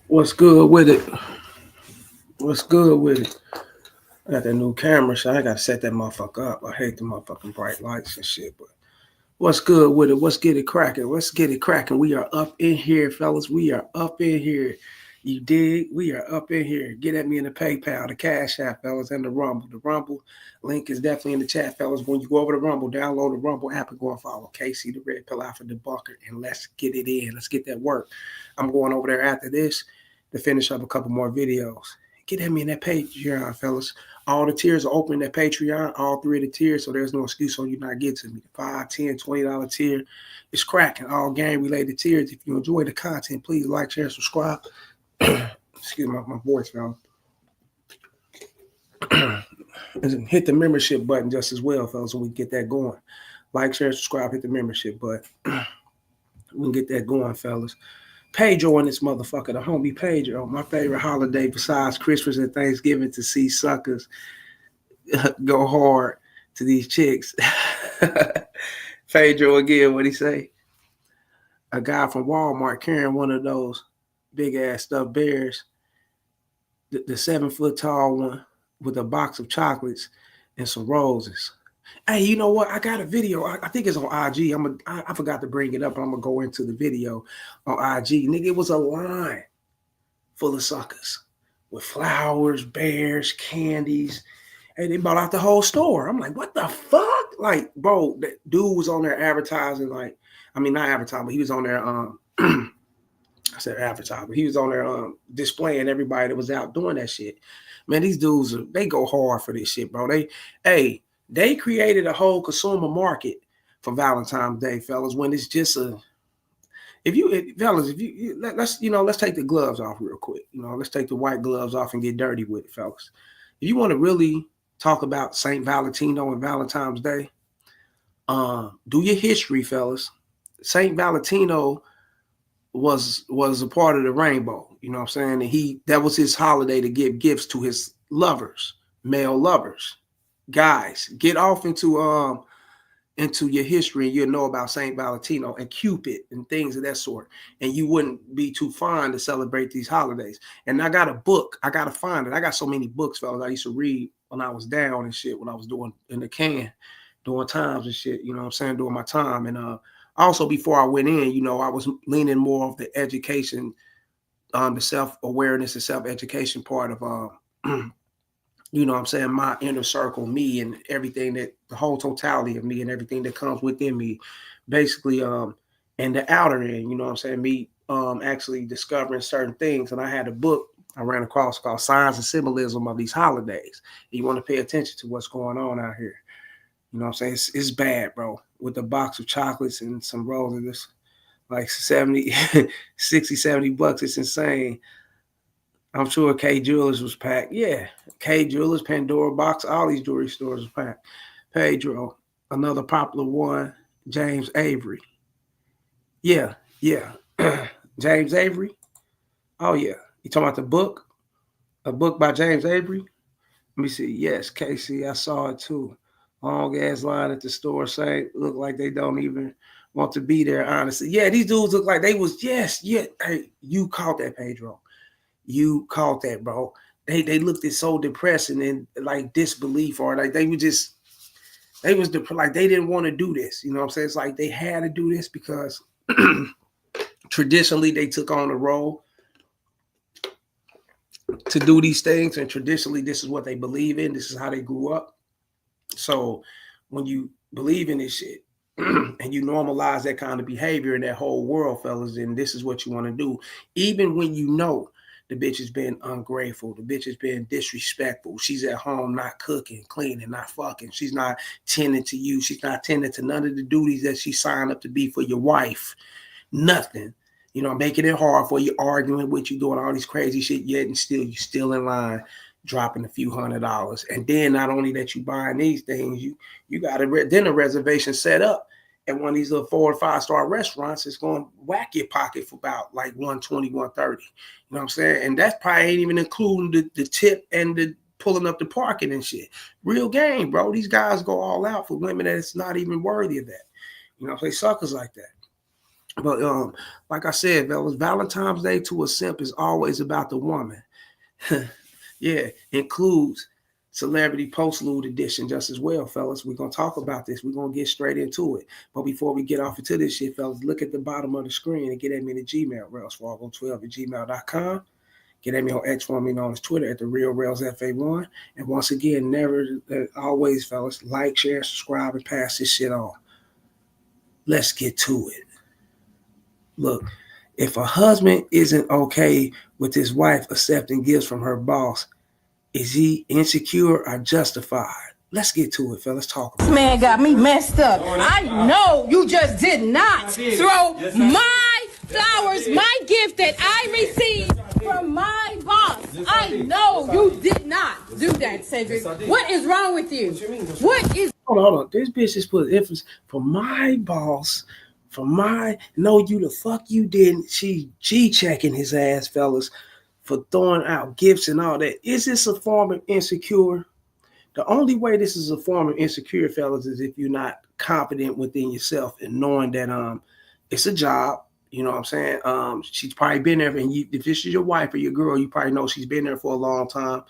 What's good with it? What's good with it? I got that new camera, so I gotta set that motherfucker up. I hate the motherfucking bright lights and shit, but what's good with it? Let's get it cracking. Let's get it cracking. We are up in here, fellas. We are up in here. You dig? We are up in here. Get at me in the PayPal, the Cash App, fellas, and the Rumble. The Rumble link is definitely in the chat, fellas. When you go over to Rumble, download the Rumble app and go and follow Casey, the Red Pill Alpha Debunker, and let's get it in. Let's get that work. I'm going over there after this to finish up a couple more videos. Get at me in that Patreon, fellas. All the tiers are open in that Patreon, all three of the tiers, so there's no excuse on you not getting to me. The $5, $10, $20 tier is cracking. All game-related tiers. If you enjoy the content, please like, share, subscribe. Excuse my voice, fellas. Hit the membership button just as well, fellas, so we can get that going. Like, share, subscribe, hit the membership button. We can get that going, fellas. Pedro in this motherfucker, the homie Pedro, my favorite holiday besides Christmas and Thanksgiving to see suckers go hard to these chicks. Pedro again, what'd he say? A guy from Walmart carrying one of those big ass stuffed bears, the 7-foot tall one with a box of chocolates and some roses. Hey, you know what? I got a video. I think it's on IG. I forgot to bring it up, but I'm gonna go into the video on IG. Nigga, it was a line full of suckers with flowers, bears, candies, and they bought out the whole store. I'm like, what the fuck? Like, bro, that dude was on there advertising. Like, I mean, not advertising, but he was on there. I said advertising. He was on there displaying everybody that was out doing that shit. Man, these dudes they go hard for this shit, bro. They created a whole consumer market for Valentine's Day, fellas. When it's just fellas, let's take the gloves off real quick. Let's take the white gloves off and get dirty with it, fellas. If you want to really talk about Saint Valentino and Valentine's Day, do your history, fellas. Saint Valentino was a part of the rainbow. You know what I'm saying? And that was his holiday to give gifts to his lovers, male lovers. Guys, get off into your history and you'll know about Saint Valentino and Cupid and things of that sort. And you wouldn't be too fine to celebrate these holidays. And I got a book. I got to find it. I got so many books, fellas, I used to read when I was down and shit, when I was doing in the can, doing times and shit, you know what I'm saying, doing my time. And also before I went in, I was leaning more of the education, the self-awareness and self-education part of you know what I'm saying, my inner circle, me, and everything that the whole totality of me and everything that comes within me, basically, and the outer end, you know what I'm saying, me actually discovering certain things. And I had a book I ran across called Signs and Symbolism of These Holidays. You want to pay attention to what's going on out here. You know what I'm saying? It's bad, bro. With a box of chocolates and some roses, it's like 70, 60, 70 bucks. It's insane. I'm sure K Jewelers was packed. Yeah, K Jewelers, Pandora Box, all these jewelry stores was packed. Pedro, another popular one, James Avery. Yeah. James Avery. Oh, yeah. You talking about the book? A book by James Avery? Let me see. Yes, Casey, I saw it too. Long ass line at the store saying, look like they don't even want to be there, honestly. Yeah, these dudes look like they was, yes. Hey, you caught that, Pedro. You caught that, bro. They looked at so depressing and like disbelief, or like they was like they didn't want to do this. You know what I'm saying? It's like they had to do this because traditionally they took on the role to do these things, and traditionally this is what they believe in. This is how they grew up. So when you believe in this shit and you normalize that kind of behavior in that whole world, fellas, then this is what you want to do. Even when you know the bitch has been ungrateful, the bitch has been disrespectful, she's at home not cooking, cleaning, not fucking, she's not tending to you, she's not tending to none of the duties that she signed up to be for your wife. Nothing. Making it hard for you, arguing with you, doing all these crazy shit, yet and still you still in line, dropping a few $100s. And then not only that you buying these things, you got a dinner reservation set up at one of these little 4 or 5 star restaurants. It's going to whack your pocket for about like $120, $130. You know what I'm saying? And that's probably ain't even including the tip and the pulling up the parking and shit. Real game, bro. These guys go all out for women that's not even worthy of that. They suckers like that. But like I said, fellas, Valentine's Day to a simp is always about the woman. Yeah, includes Celebrity Postlude Edition just as well, fellas. We're gonna talk about this. We're gonna get straight into it. But before we get off into this shit, fellas, look at the bottom of the screen and get at me in the Gmail, railsfargo12@gmail.com. Get at me on X, formerly known as Twitter, at the Real Rails FA1. And once again, never, always, fellas, like, share, subscribe, and pass this shit on. Let's get to it. Look, if a husband isn't okay with his wife accepting gifts from her boss, is he insecure or justified? Let's get to it, fellas. Talk about it. This man got me messed up. I know you just did not throw my flowers, my gift that I received from my boss. I know you did not do that, Cedric. What is wrong with you? What is... Hold on. This bitch just put emphasis for my boss. For my, no, you the fuck you didn't. She G-checking his ass, fellas, for throwing out gifts and all that. Is this a form of insecure? The only way this is a form of insecure, fellas, is if you're not confident within yourself and knowing that it's a job. You know what I'm saying? She's probably been there, and if this is your wife or your girl, you probably know she's been there for a long time,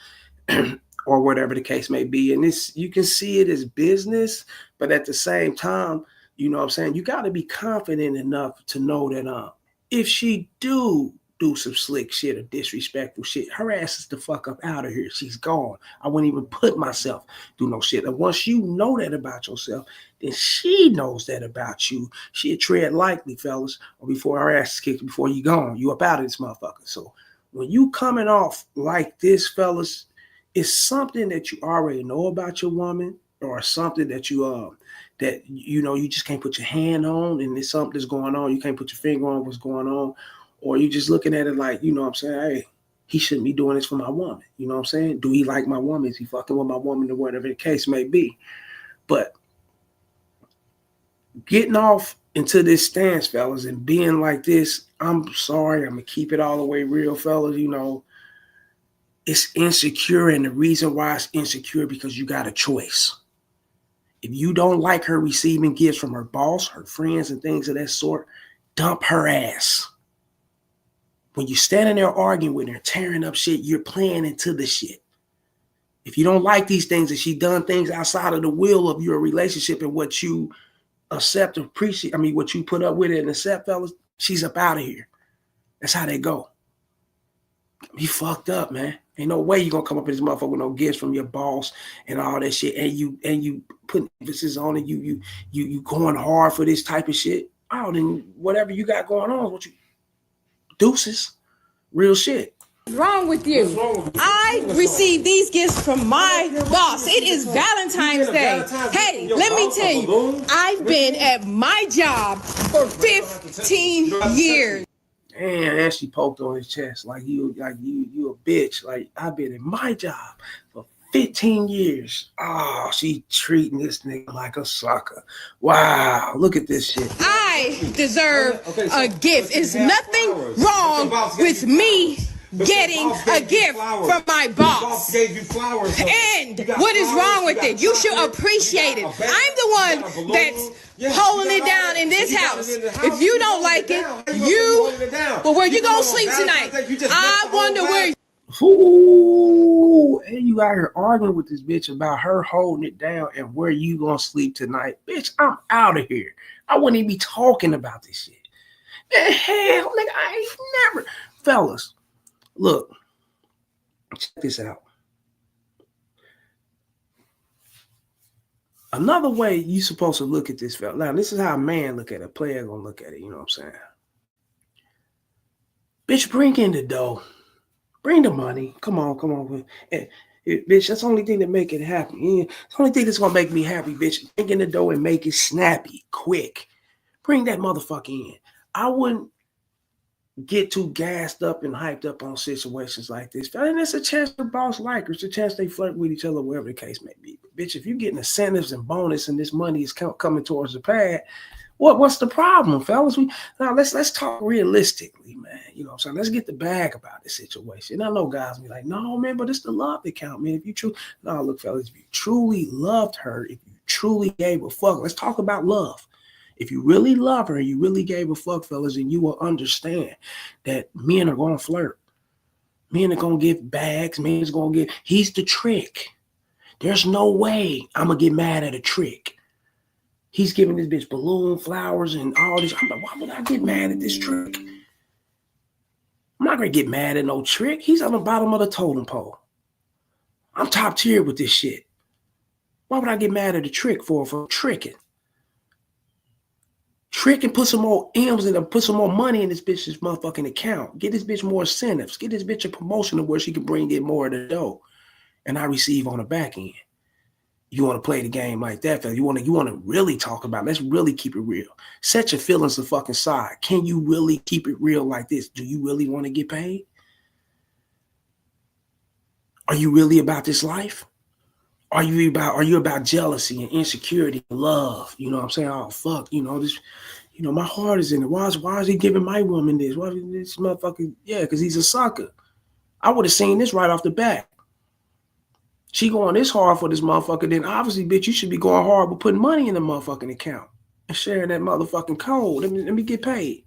or whatever the case may be. And this, you can see it as business, but at the same time, you know what I'm saying? You got to be confident enough to know that if she do some slick shit or disrespectful shit, her ass is the fuck up out of here. She's gone. I wouldn't even put myself through no shit. And once you know that about yourself, then she knows that about you. She'll tread lightly, fellas, or before her ass is kicked, before you gone. You up out of this motherfucker. So when you coming off like this, fellas, it's something that you already know about your woman, or something that you you just can't put your hand on, and there's something that's going on. You can't put your finger on what's going on, or you just looking at it like, you know what I'm saying? Hey, he shouldn't be doing this for my woman. You know what I'm saying? Do he like my woman? Is he fucking with my woman, or whatever the case may be? But getting off into this stance, fellas, and being like this, I'm sorry, I'm gonna keep it all the way real, fellas. You know, it's insecure, and the reason why it's insecure because you got a choice. If you don't like her receiving gifts from her boss, her friends, and things of that sort, dump her ass. When you're standing there arguing with her, tearing up shit, you're playing into the shit. If you don't like these things and she done things outside of the will of your relationship and what you accept and appreciate, what you put up with it and accept, fellas, she's up out of here. That's how they go. You fucked up, man. Ain't no way you gonna come up in this motherfucker with no gifts from your boss and all that shit, and you putting emphasis on it. You going hard for this type of shit. Oh, then whatever you got going on, what you deuces, real shit. What's wrong with you? I received these gifts from my boss. It is Valentine's Day. Hey, let me tell you, I've been at my job for 15 years. And she poked on his chest like you a bitch. Like, I've been in my job for 15 years. Oh, she treating this nigga like a sucker. Wow, look at this shit. I deserve a gift. There's nothing wrong with me getting a gift from my boss. And what is wrong with it? You should appreciate it. I'm the one that's holding it down in this house. If you don't like it, well, where you gonna sleep tonight? I wonder where. Ooh, and you out here arguing with this bitch about her holding it down and where you gonna sleep tonight. Bitch, I'm out of here. I wouldn't even be talking about this shit. Man, hell, nigga, I ain't never. Fellas, look, check this out. Another way you supposed to look at this, fella. Now, this is how a man look at it. A player gonna look at it, you know what I'm saying? Bitch, bring in the dough. Bring the money. Come on. Bitch, that's the only thing that make it happen. Yeah, it's the only thing that's gonna make me happy, bitch. Bring in the dough and make it snappy, quick. Bring that motherfucker in. I wouldn't get too gassed up and hyped up on situations like this. And it's a chance the boss like her. It's a chance they flirt with each other, whatever the case may be. But bitch, if you're getting incentives and bonus and this money is coming towards the pad, what's the problem, fellas? Now let's talk realistically, man. You know what I'm saying? Let's get the bag about this situation. I know guys be like, no, man, but it's the love that count, man. If you look, fellas, if you truly loved her, if you truly gave a fuck, let's talk about love. If you really love her and you really gave a fuck, fellas, and you will understand that men are going to flirt. Men are going to get bags. Men's going to get, he's the trick. There's no way I'm going to get mad at a trick. He's giving this bitch balloon flowers and all this. I'm like, why would I get mad at this trick? I'm not going to get mad at no trick. He's on the bottom of the totem pole. I'm top tier with this shit. Why would I get mad at a trick for tricking? Trick and put some more M's in and put some more money in this bitch's motherfucking account. Get this bitch more incentives. Get this bitch a promotion to where she can bring in more of the dough. And I receive on the back end. You want to play the game like that, fella. You want to really talk about it. Let's really keep it real. Set your feelings to fucking side. Can you really keep it real like this? Do you really want to get paid? Are you really about this life? Are you about jealousy and insecurity and love? You know what I'm saying? Oh, fuck, this, my heart is in it. Why is he giving my woman this? Why is this motherfucker? Yeah, because he's a sucker. I would have seen this right off the bat. She going this hard for this motherfucker, then obviously, bitch, you should be going hard with putting money in the motherfucking account and sharing that motherfucking code. Let me get paid.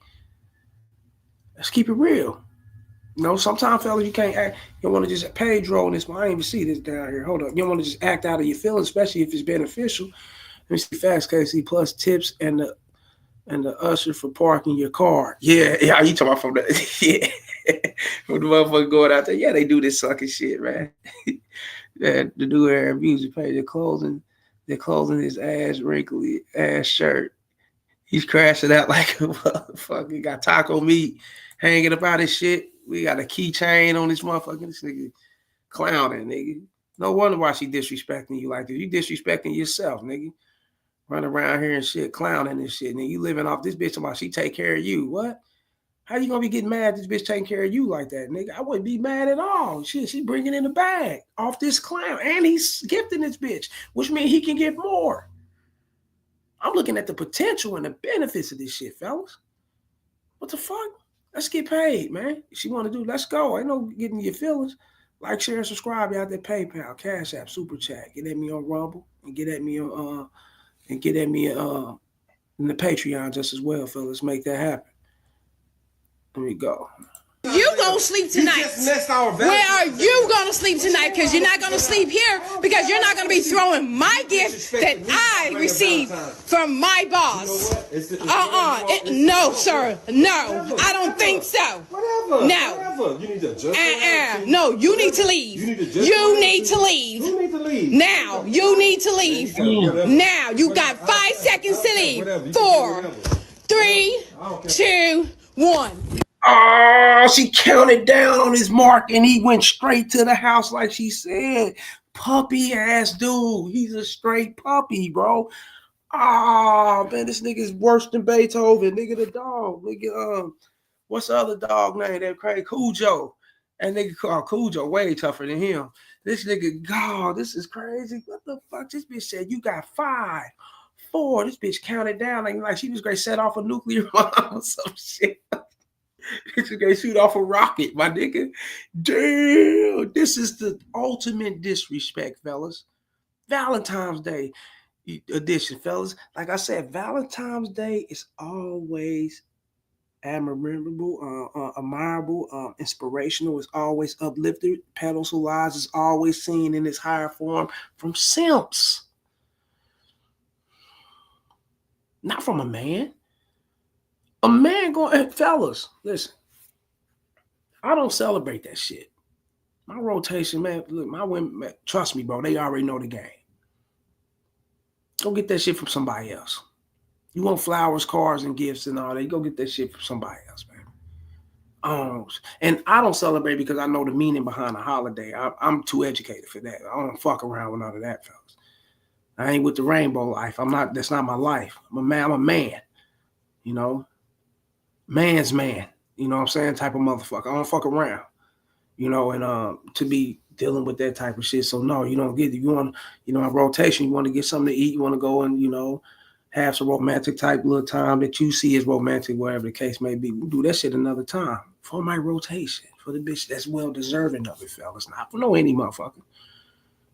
Let's keep it real. Sometimes, fellas, you can't act. You want to just page roll this. I ain't even see this down here. Hold up. You don't want to just act out of your feelings, especially if it's beneficial. Let me see facts, KC, plus tips and the usher for parking your car. Yeah, you talking about from the from the motherfucker going out there. Yeah, they do this sucking shit, man. The new air music page. They're closing his ass wrinkly ass shirt. He's crashing out like a motherfucker. He got taco meat hanging up out his shit. We got a keychain on this motherfucker. This nigga clowning, nigga. No wonder why she disrespecting you like this. You disrespecting yourself, nigga. Running around here and shit, clowning and shit. Nigga, you living off this bitch about she take care of you. What? How you gonna be getting mad at this bitch taking care of you like that, nigga? I wouldn't be mad at all. Shit, she bringing in the bag off this clown. And he's gifting this bitch, which means he can get more. I'm looking at the potential and the benefits of this shit, fellas. What the fuck? Let's get paid, man. If she want to do, let's go. Ain't no getting your feelings. Like, share, and subscribe. Y'all at PayPal, Cash App, Super Chat. Get at me on Rumble and get at me on in the Patreon just as well, fellas. Make that happen. Let me go. You gonna sleep tonight? Where are you gonna sleep tonight? Because you're not gonna sleep here because you're not gonna be throwing my gift that I received from my boss. No, sir. No, I don't think so. No. You need to adjust. No, you need to leave. You need to leave. You need to leave. Now, you need to leave. Now, you got 5 seconds to leave. 4, 3, 2, 1. Oh, she counted down on his mark and he went straight to the house like she said. Puppy ass dude. He's a straight puppy, bro. Oh, man, this nigga is worse than Beethoven. Nigga, the dog. Nigga, what's the other dog name? That crazy Cujo. And nigga called Cujo way tougher than him. This nigga, God, this is crazy. What the fuck? This bitch said you got 5, 4. This bitch counted down like she was gonna set off a nuclear bomb or some shit. This is gonna shoot off a rocket, my nigga. Damn, this is the ultimate disrespect, fellas. Valentine's Day edition, fellas. Like I said, Valentine's Day is always admirable, inspirational. It's always uplifted. Pedestalized is always seen in its higher form from simps, not from a man. A man going, fellas, listen, I don't celebrate that shit. My rotation, man, look, my women, man, trust me, bro, they already know the game. Go get that shit from somebody else. You want flowers, cars, and gifts and all that, go get that shit from somebody else, man. And I don't celebrate because I know the meaning behind a holiday. I'm too educated for that. I don't fuck around with none of that, fellas. I ain't with the rainbow life. That's not my life. I'm a man, you know. Man's man, you know what I'm saying? Type of motherfucker. I don't fuck around, you know, and to be dealing with that type of shit. So no, you don't get it. You want, a rotation, you want to get something to eat, you want to go and, have some romantic type little time that you see as romantic, whatever the case may be. We'll do that shit another time for my rotation, for the bitch that's well deserving of it, fellas. Not for no any motherfucker.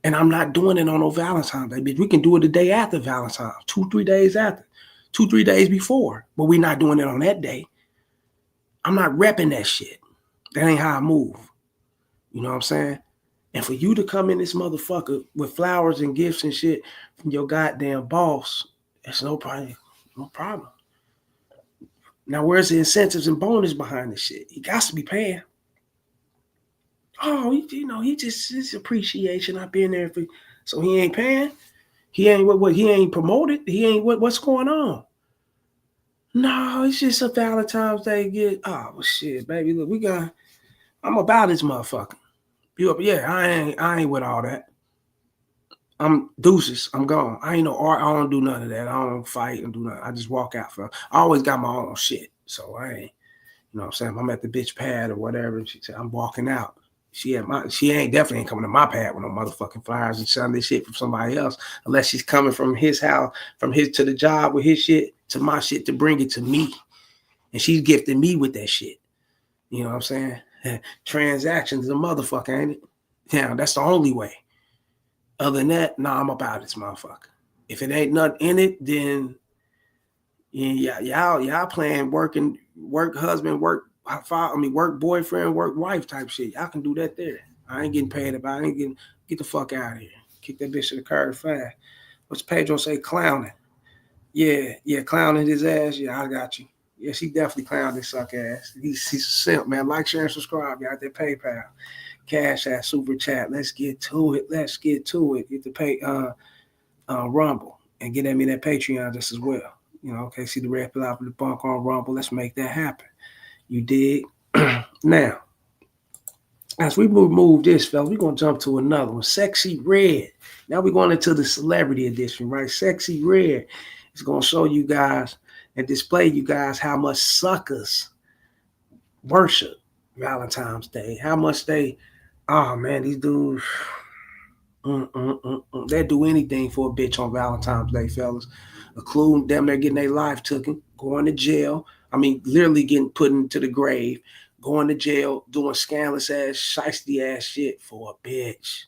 And I'm not doing it on no Valentine's Day, bitch. We can do it the day after Valentine's, 2-3 days after. 2-3 days before, but we're not doing it on that day. I'm not repping that shit. That ain't how I move. You know what I'm saying? And for you to come in this motherfucker with flowers and gifts and shit from your goddamn boss, that's no problem. No problem. Now, where's the incentives and bonus behind this shit? He got to be paying. Oh, he just his appreciation. I've been there for, so he ain't paying. He ain't what he ain't promoted. He ain't what's going on. No, it's just a Valentine's Day gift. Oh well, shit, baby. Look, I'm about this motherfucker. You up? Yeah, I ain't with all that. I'm deuces. I'm gone. I ain't no art. I don't do none of that. I don't fight and do nothing. I just walk out. I always got my own shit. So I ain't, you know what I'm saying? I'm at the bitch pad or whatever. And she said, I'm walking out. She definitely ain't coming to my pad with no motherfucking flyers and selling this shit from somebody else. Unless she's coming from his house, from his to the job with his shit to my shit to bring it to me. And she's gifting me with that shit. You know what I'm saying? Transactions is a motherfucker, ain't it? Yeah, that's the only way. Other than that, I'm about this motherfucker. If it ain't nothing in it, then y'all playing work husband, work boyfriend, work wife type shit. Y'all can do that there. I ain't getting paid about it. Get the fuck out of here. Kick that bitch to the curb fast. What's Pedro say? Clowning. Yeah, clowning his ass. Yeah, I got you. Yeah, she definitely clowned his suck ass. He's a simp, man. Like, share, and subscribe. Y'all at PayPal. Cash App, Super Chat. Let's get to it. Get the pay Rumble and get at me that Patreon just as well. You know, okay, see the red pill out of the bunk on Rumble. Let's make that happen. You dig? Now, as we move this, fellas, we're going to jump to another one. Sexy Red. Now we're going into the Celebrity Edition, right? Sexy Red is going to show you guys and display you guys how much suckers worship Valentine's Day. How much they, oh man, these dudes, they do anything for a bitch on Valentine's Day, fellas. Including them, they're getting their life taken, going to jail. I mean, literally getting put into the grave, going to jail, doing scandalous ass, shiesty ass shit for a bitch.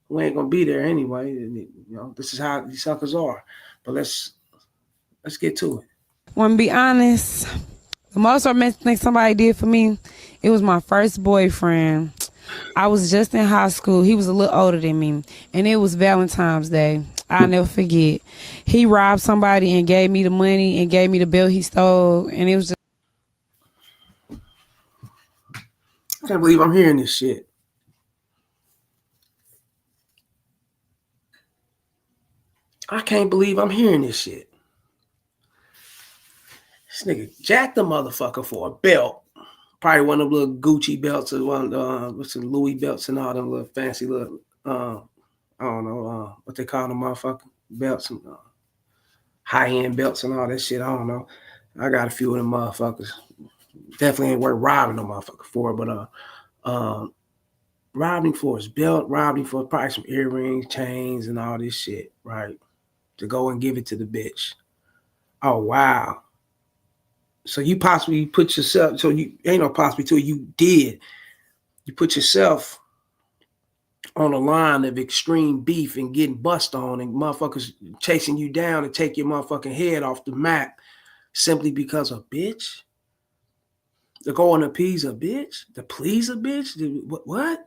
We ain't gonna be there anyway. You know, this is how these suckers are. But let's get to it. Want to be honest, the most romantic thing somebody did for me, it was my first boyfriend. I was just in high school. He was a little older than me, and it was Valentine's Day. I'll never forget. He robbed somebody and gave me the money and gave me the belt he stole, and it was just... I can't believe I'm hearing this shit. I can't believe I'm hearing this shit. This nigga jacked the motherfucker for a belt. Probably one of them little Gucci belts or one with some Louis belts and all them little fancy little I don't know what they call them motherfucking belts and high-end belts and all that shit. I don't know. I got a few of them motherfuckers. Definitely ain't worth robbing no motherfucker for, but robbing for his belt, robbing for probably some earrings, chains, and all this shit, right? To go and give it to the bitch. Oh wow. So you possibly put yourself, so you ain't no possibly till you did. You put yourself on a line of extreme beef and getting bust on and motherfuckers chasing you down and take your motherfucking head off the map simply because a bitch? To go and appease a bitch? To please a bitch? What?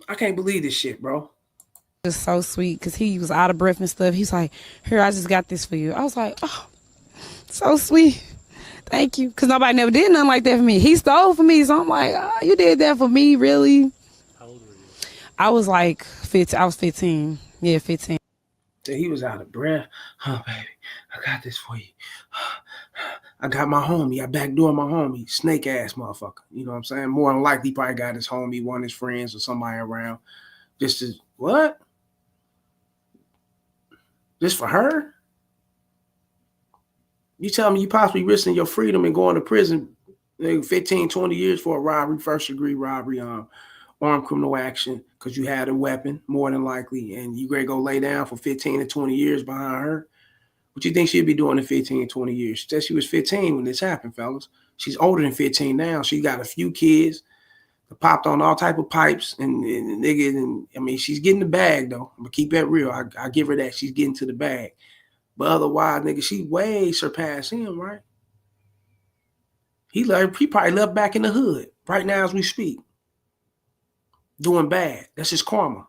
I can't believe this shit, bro. Just so sweet because he was out of breath and stuff. He's like, here, I just got this for you. I was like, oh, so sweet. Thank you. Because nobody never did nothing like that for me. He stole for me. So I'm like, oh, you did that for me, really? How old were you? I was like 15. I was 15. Yeah, 15. So he was out of breath. Oh, baby, I got this for you. I got my homie. I backdoor my homie. Snake ass motherfucker. You know what I'm saying? More than likely, probably got his homie, one of his friends or somebody around. Just to, what? Just for her? You tell me you possibly risking your freedom and going to prison 15, 20 years for a robbery, first degree robbery, armed criminal action, because you had a weapon, more than likely, and you ready to go lay down for 15 to 20 years behind her? What you think she'd be doing in 15, 20 years? She said she was 15 when this happened, fellas. She's older than 15 now. She got a few kids. popped on all type of pipes and nigga, and I mean, she's getting the bag though. I'm gonna keep that real. I give her that. She's getting to the bag. But otherwise, nigga, she way surpassed him, right? He probably left back in the hood right now as we speak. Doing bad. That's just karma.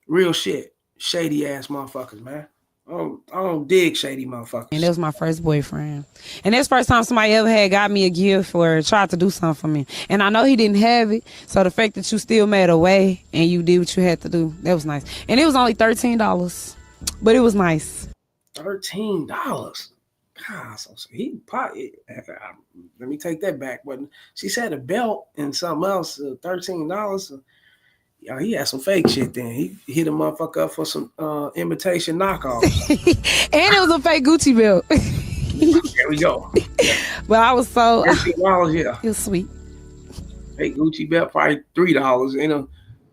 Real shit. Shady ass motherfuckers, man. I don't dig shady motherfuckers. And that was my first boyfriend. And that's the first time somebody ever had got me a gift or tried to do something for me. And I know he didn't have it. So the fact that you still made a way and you did what you had to do, that was nice. And it was only $13. But it was nice. $13. God, so he probably, let me take that back. But she said a belt and something else, $13. Yeah, he had some fake shit then. He hit a motherfucker up for some imitation knockoffs. And it was a fake Gucci belt. There we go. Yeah. But I was so... $13, yeah. It was sweet. Fake Gucci belt, probably $3. You know,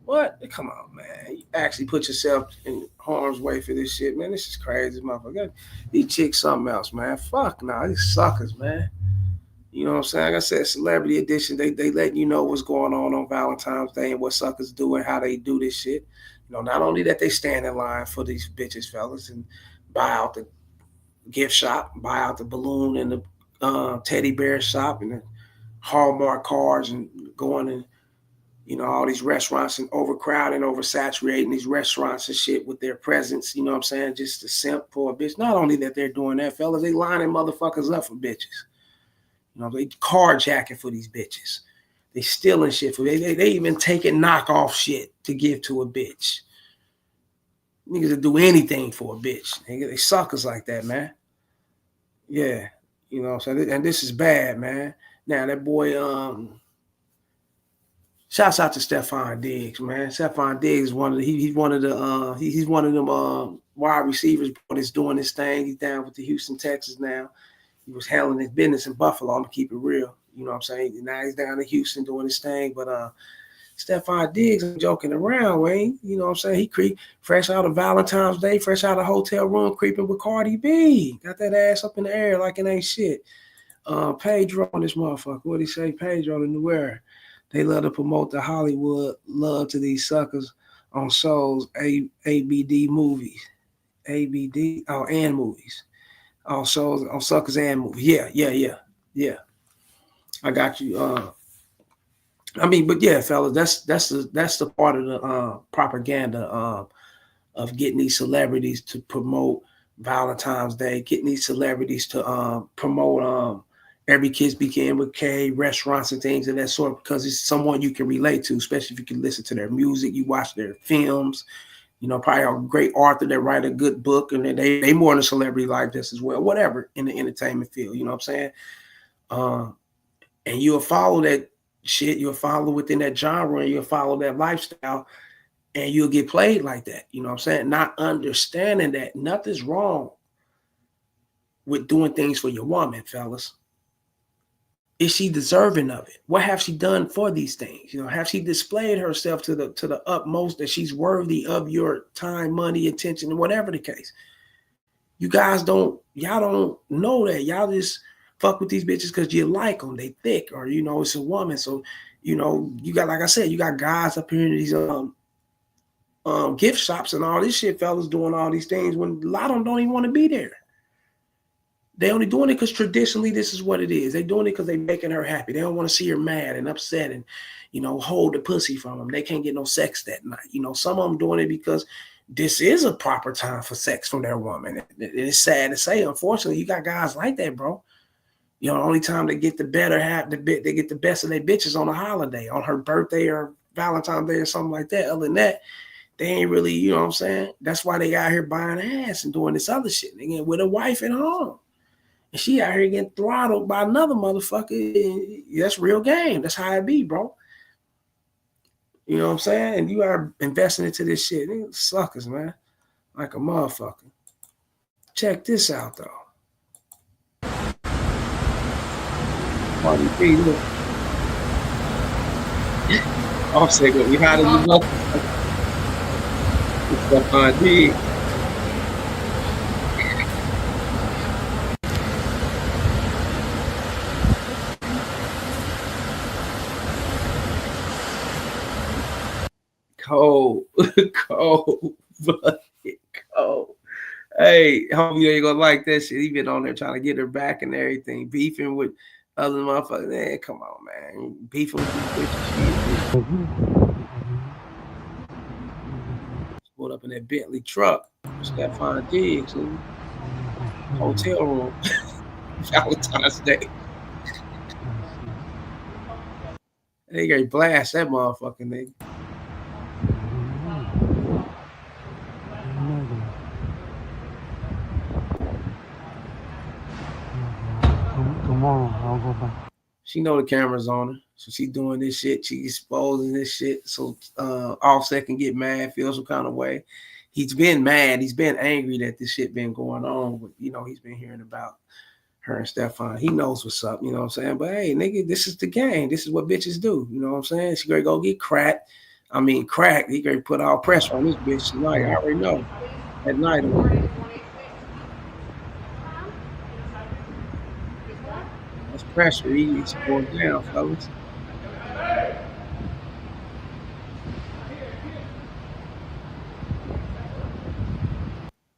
what? Come on, man. You actually put yourself in harm's way for this shit, man. This is crazy, motherfucker. These chicks something else, man. Fuck nah, these suckers, man. You know what I'm saying? Like I said, Celebrity Edition, they letting you know what's going on Valentine's Day and what suckers do and how they do this shit. You know, not only that they stand in line for these bitches, fellas, and buy out the gift shop, buy out the balloon and the teddy bear shop and the Hallmark cards and going and, you know, all these restaurants and overcrowding, oversaturating these restaurants and shit with their presence, you know what I'm saying? Just to simp for a bitch. Not only that they're doing that, fellas, they lining motherfuckers up for bitches. You know, they carjacking for these bitches. They stealing shit for they even taking knockoff shit to give to a bitch. Niggas that do anything for a bitch. They suckers like that, man. Yeah. You know what I'm saying? And this is bad, man. Now that boy, shouts out to Stephon Diggs, man. Stephon Diggs is one of the he's one of them wide receivers that's doing this thing. He's down with the Houston Texans now. He was handling his business in Buffalo. I'm gonna keep it real. You know what I'm saying? Now he's down in Houston doing his thing. But Stephon Diggs, I'm joking around, Wayne. You know what I'm saying? He creep fresh out of Valentine's Day, fresh out of hotel room, creeping with Cardi B. Got that ass up in the air like it ain't shit. Pedro on this motherfucker. What'd he say? Pedro the New Era. They love to promote the Hollywood love to these suckers on shows, ABD movies. ABD, and movies. On shows, on suckers and movies. Yeah. I got you. I mean, but yeah, fellas, that's the part of the propaganda of getting these celebrities to promote Valentine's Day, getting these celebrities to promote Every Kiss Begin with K, restaurants and things of that sort, because it's someone you can relate to, especially if you can listen to their music, you watch their films. You know, probably a great author that write a good book, and then they more in a celebrity like this as well, whatever, in the entertainment field, you know what I'm saying? And you'll follow that shit, you'll follow within that genre, and you'll follow that lifestyle, and you'll get played like that, you know what I'm saying? Not understanding that nothing's wrong with doing things for your woman, fellas. Is she deserving of it? What have she done for these things? You know, have she displayed herself to the utmost that she's worthy of your time, money, attention, and whatever the case? You guys y'all don't know that. Y'all just fuck with these bitches because you like them. They thick, or, you know, it's a woman. So, you know, you got, like I said, you got guys up here in these gift shops and all this shit, fellas, doing all these things when a lot of them don't even want to be there. They only doing it because traditionally this is what it is. They doing it because they making her happy. They don't want to see her mad and upset and, you know, hold the pussy from them. They can't get no sex that night. You know, some of them doing it because this is a proper time for sex from their woman. It's sad to say, unfortunately, you got guys like that, bro. You know, the only time they get the better half, they get the best of their bitches on a holiday, on her birthday or Valentine's Day or something like that. Other than that, they ain't really, you know what I'm saying? That's why they out here buying ass and doing this other shit. They get with a wife at home. And she out here getting throttled by another motherfucker. That's real game. That's how it be, bro. You know what I'm saying? And you are investing into this shit. They suckers, man. Like a motherfucker. Check this out, though. Cardi B, look. Offset gonna be hot as a motherfucker. It's Stephon Diggs. Cold, cold, cold. Hey, homie, you ain't gonna like that shit. He been on there trying to get her back and everything, beefing with other motherfuckers. Man, come on, man. Beefing with these bitches. Pulled up in that Bentley truck. Stephon Diggs, hotel room. Valentine's Day. They gonna blast that motherfucking nigga. Tomorrow I'll go back. She know the camera's on her, so she doing this shit. She exposing this shit, so Offset can get mad, feel some kind of way. He's been mad. He's been angry that this shit been going on. But, you know, he's been hearing about her and Stephon. He knows what's up, you know what I'm saying? But, hey, nigga, this is the game. This is what bitches do, you know what I'm saying? She gonna go get cracked. Crack. He gonna put all pressure on this bitch tonight. I already know. At night. That's pressure. He's going down, fellas.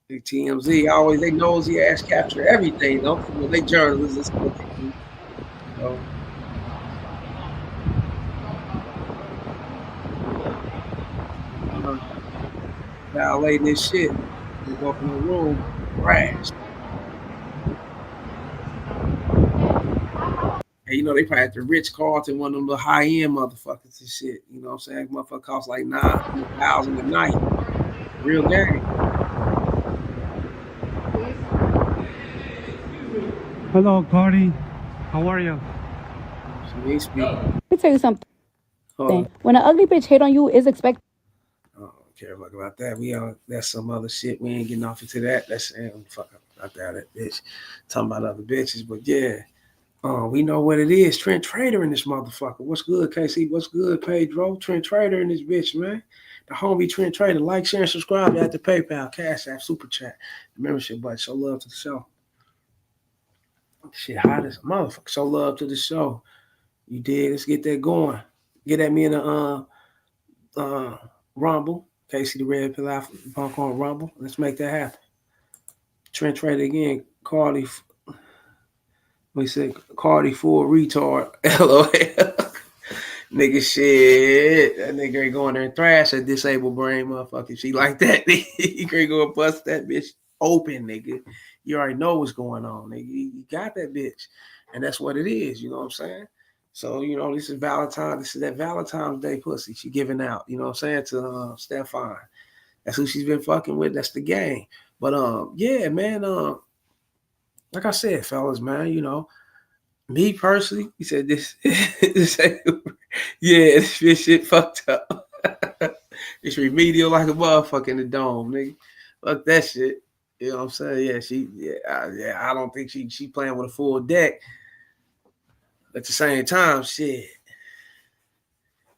TMZ always they nosy ass capture everything, though. When they journalists, that's what they do. So, violating this shit. They go in the room, crash. And you know, they probably had the Rich Carlton, one of them little high-end motherfuckers and shit. You know what I'm saying? Motherfucker costs like $9,000 a night. Real game. Hello, Cardi. How are you? Let me tell you something. When an ugly bitch hate on you, is expected. I don't care about that. That's some other shit. We ain't getting off into that. That's fuck about that bitch. Talking about other bitches, but yeah. We know what it is. Trent Trader in this motherfucker. What's good, KC? What's good, Pedro? Trent Trader in this bitch, man. The homie Trent Trader. Like, share, and subscribe at the PayPal, Cash App, Super Chat, the membership button. Show love to the show. Shit hot as a motherfucker. Show love to the show. You did. Let's get that going. Get at me in the Rumble. KC the Red Pill Alpha Punk on Rumble. Let's make that happen. Trent Trader again. Cardi. We said Cardi full retard. LOL. Nigga shit. That nigga ain't going there and thrash a disabled brain motherfucker. She like that. He can go and bust that bitch open, nigga. You already know what's going on, nigga. You got that bitch. And that's what it is, you know what I'm saying? So, you know, this is Valentine's. This is that Valentine's Day pussy she giving out, you know what I'm saying, to Stephon. That's who she's been fucking with. That's the game. But, yeah, man, like I said, fellas, man, you know, me personally, he said this yeah, this shit fucked up. It's remedial like a motherfucker in the dome, nigga. Fuck that shit. You know what I'm saying? Yeah, I don't think she playing with a full deck. At the same time, shit.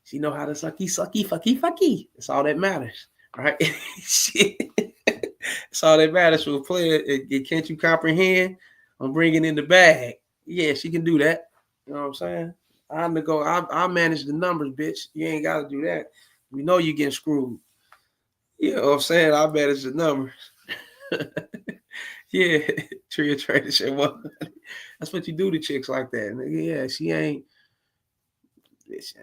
She know how to fucky. That's all that matters, right? Shit. That's all that matters for a player. Can't you comprehend? I'm bringing in the bag. Yeah, she can do that. You know what I'm saying? I manage the numbers, bitch. You ain't got to do that. We know you getting screwed. You know what I'm saying? I manage the numbers. Yeah, Tria Trader shit. Well, that's what you do to chicks like that. Yeah, she ain't. This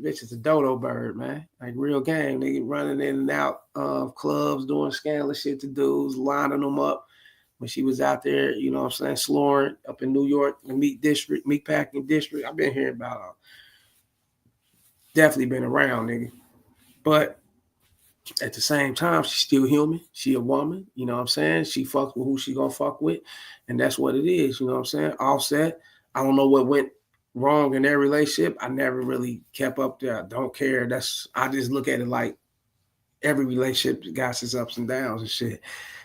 bitch is a dodo bird, man. Like real game. Nigga running in and out of clubs, doing scandalous shit to dudes, lining them up. When she was out there, you know what I'm saying, slurring up in New York, the meat packing district. I've been hearing about her. Definitely been around, nigga. But at the same time, she's still human. She a woman, you know what I'm saying? She fucks with who she gonna fuck with. And that's what it is, you know what I'm saying? Offset. I don't know what went wrong in their relationship. I never really kept up there. I don't care. I just look at it like every relationship got its ups and downs and shit.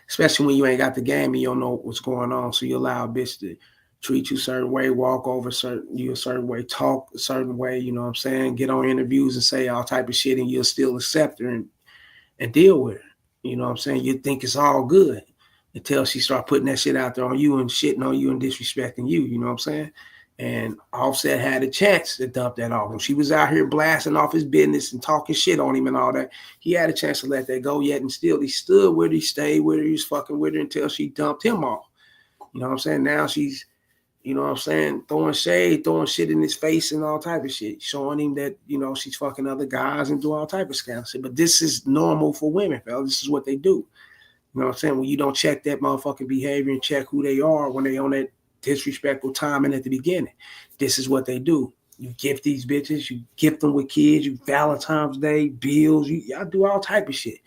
Especially when you ain't got the game and you don't know what's going on. So you allow a bitch to treat you a certain way, walk over you a certain way, talk a certain way, you know what I'm saying? Get on interviews and say all type of shit and you'll still accept her and deal with her. You know what I'm saying? You think it's all good until she start putting that shit out there on you and shitting on you and disrespecting you. You know what I'm saying? And Offset had a chance to dump that off. When she was out here blasting off his business and talking shit on him and all that, he had a chance to let that go yet. And still, he stood with her, he stayed with her, he was fucking with her until she dumped him off. You know what I'm saying? Now she's, you know what I'm saying, throwing shade, throwing shit in his face and all type of shit, showing him that, you know, she's fucking other guys and doing all type of scam shit. But this is normal for women, fellas. This is what they do. You know what I'm saying? When you don't check that motherfucking behavior and check who they are when they on that disrespectful timing at the beginning, this is what they do. You gift these bitches, you gift them with kids, you Valentine's Day, bills, y'all do all type of shit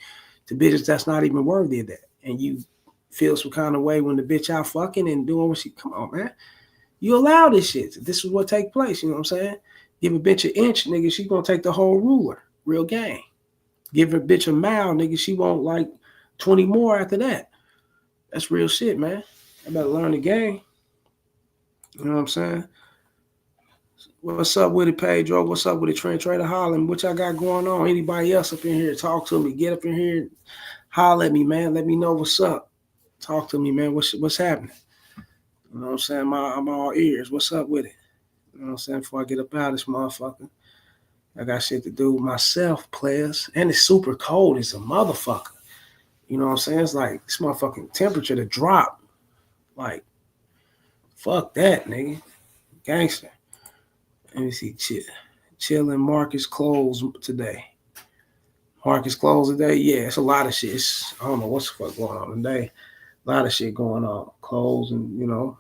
to bitches that's not even worthy of that. And you feel some kind of way when the bitch out fucking and doing what she, come on, man. You allow this shit. This is what take place, you know what I'm saying? Give a bitch an inch, nigga, she gonna take the whole ruler. Real game. Give a bitch a mile, nigga, she won't like 20 more after that. That's real shit, man. I better learn the game. You know what I'm saying? What's up with it, Pedro? What's up with it, Trent Trader Holland? What y'all got going on? Anybody else up in here? Talk to me. Get up in here and holler at me, man. Let me know what's up. Talk to me, man. What's happening? You know what I'm saying? I'm all ears. What's up with it? You know what I'm saying? Before I get up out of this motherfucker, I got shit to do with myself, players. And it's super cold. It's a motherfucker. You know what I'm saying? It's like this motherfucking temperature to drop. Like, fuck that, nigga. Gangster. Let me see. Chilling. Marcus closed today. Marcus closed today? Yeah, it's a lot of shit. I don't know what's the fuck going on today. A lot of shit going on. Clothes and, you know,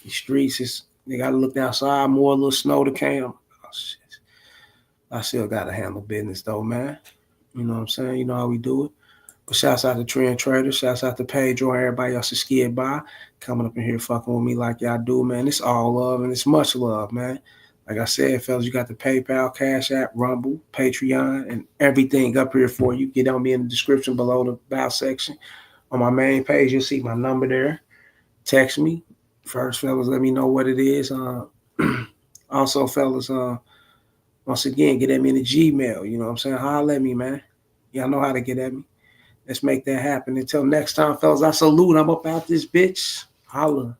the streets. They got to look outside more. A little snow to came. Oh, shit. I still got to handle business, though, man. You know what I'm saying? You know how we do it. But shouts out to Trend Trader. Shouts out to Pedro and everybody else to skid by. Coming up in here fucking with me like y'all do, man. It's all love and it's much love, man. Like I said, fellas, you got the PayPal, Cash App, Rumble, Patreon, and everything up here for you. Get on me in the description below the about section. On my main page, you'll see my number there. Text me. First, fellas, let me know what it is. Also, fellas, once again, get at me in the Gmail. You know what I'm saying? Holler at me, man. Y'all know how to get at me. Let's make that happen. Until next time, fellas, I salute. I'm up out this bitch. Holla.